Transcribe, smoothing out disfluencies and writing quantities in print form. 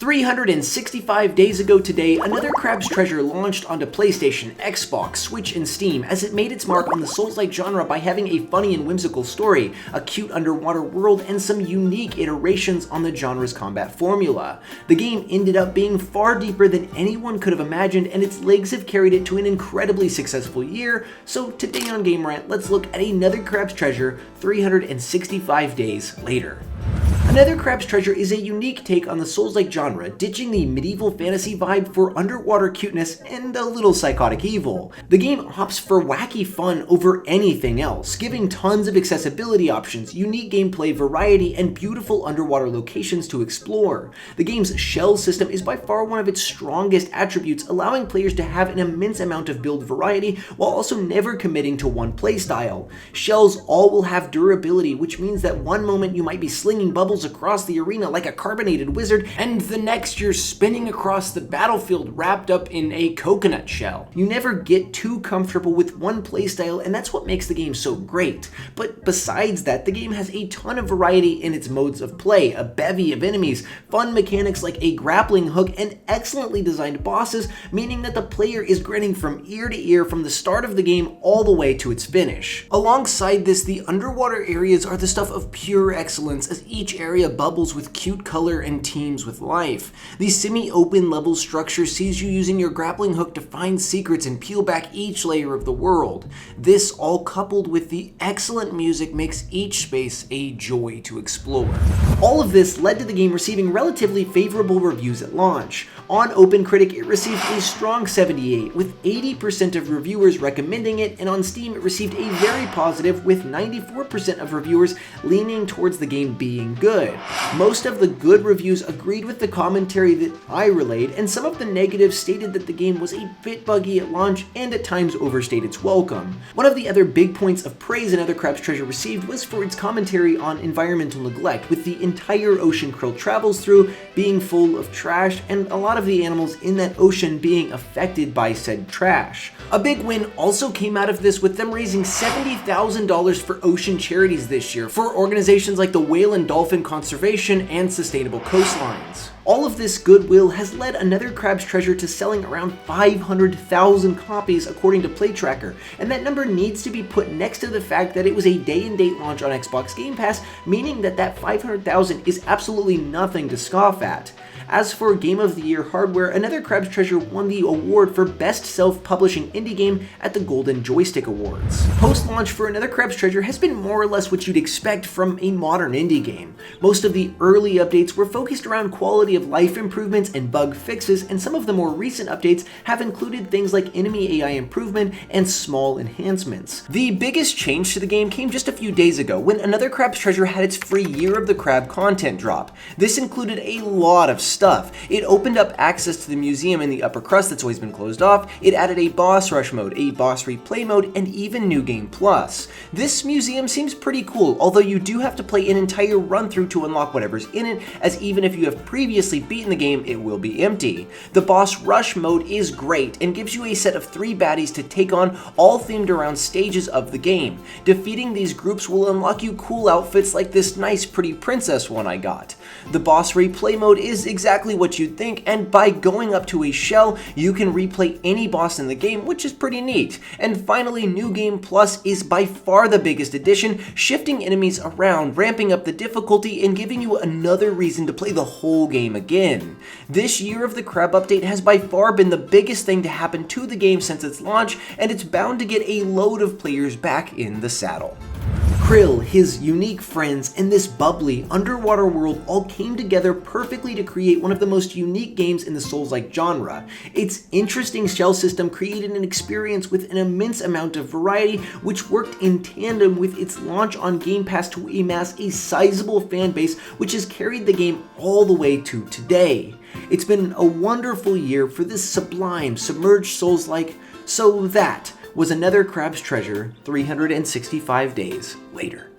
365 days ago today, another Crab's Treasure launched onto PlayStation, Xbox, Switch, and Steam as it made its mark on the Souls-like genre by having a funny and whimsical story, a cute underwater world, and some unique iterations on the genre's combat formula. The game ended up being far deeper than anyone could have imagined, and its legs have carried it to an incredibly successful year. So today on Game Rant, let's look at another Crab's Treasure 365 days later. Another Crab's Treasure is a unique take on the Souls-like genre, ditching the medieval fantasy vibe for underwater cuteness and a little psychotic evil. The game opts for wacky fun over anything else, giving tons of accessibility options, unique gameplay variety, and beautiful underwater locations to explore. The game's shell system is by far one of its strongest attributes, allowing players to have an immense amount of build variety while also never committing to one playstyle. Shells all will have durability, which means that one moment you might be slinging bubbles across the arena like a carbonated wizard, and the next you're spinning across the battlefield wrapped up in a coconut shell. You never get too comfortable with one playstyle, and that's what makes the game so great. But besides that, the game has a ton of variety in its modes of play, a bevy of enemies, fun mechanics like a grappling hook, and excellently designed bosses, meaning that the player is grinning from ear to ear from the start of the game all the way to its finish. Alongside this, the underwater areas are the stuff of pure excellence, as each area bubbles with cute color and teems with life. The semi-open level structure sees you using your grappling hook to find secrets and peel back each layer of the world. This, all coupled with the excellent music, makes each space a joy to explore. All of this led to the game receiving relatively favorable reviews at launch. On OpenCritic, it received a strong 78, with 80% of reviewers recommending it, and on Steam, it received a very positive, with 94% of reviewers leaning towards the game being good. Most of the good reviews agreed with the commentary that I relayed, and some of the negatives stated that the game was a bit buggy at launch and at times overstayed its welcome. One of the other big points of praise another Crab's Treasure received was for its commentary on environmental neglect, with the entire ocean Krill travels through being full of trash, and a lot of the animals in that ocean being affected by said trash. A big win also came out of this, with them raising $70,000 for ocean charities this year for organizations like the Whale and Dolphin Conservation and Sustainable Coastlines. All of this goodwill has led another Crab's Treasure to selling around 500,000 copies according to PlayTracker, and that number needs to be put next to the fact that it was a day-and-date launch on Xbox Game Pass, meaning that 500,000 is absolutely nothing to scoff at. As for Game of the Year hardware, another Crab's Treasure won the award for Best Self-Publishing Indie Game at the Golden Joystick Awards. Post-launch for another Crab's Treasure has been more or less what you'd expect from a modern indie game. Most of the early updates were focused around quality of life improvements and bug fixes, and some of the more recent updates have included things like enemy AI improvement and small enhancements. The biggest change to the game came just a few days ago when another Crab's Treasure had its free Year of the Crab content drop. This included a lot of stuff. It opened up access to the museum in the upper crust that's always been closed off, it added a boss rush mode, a boss replay mode, and even New Game Plus. This museum seems pretty cool, although you do have to play an entire run through to unlock whatever's in it, as even if you have previously beaten the game, it will be empty. The boss rush mode is great and gives you a set of 3 baddies to take on, all themed around stages of the game. Defeating these groups will unlock you cool outfits like this nice pretty princess one I got. The boss replay mode is exactly what you'd think, and by going up to a shell, you can replay any boss in the game, which is pretty neat. And finally, New Game Plus is by far the biggest addition, shifting enemies around, ramping up the difficulty, and giving you another reason to play the whole game again. This Year of the Crab update has by far been the biggest thing to happen to the game since its launch, and it's bound to get a load of players back in the saddle. Krill, his unique friends, and this bubbly underwater world all came together perfectly to create one of the most unique games in the Souls-like genre. Its interesting shell system created an experience with an immense amount of variety, which worked in tandem with its launch on Game Pass to amass a sizable fan base, which has carried the game all the way to today. It's been a wonderful year for this sublime, submerged Souls-like, so that was another Crab's Treasure 365 days later.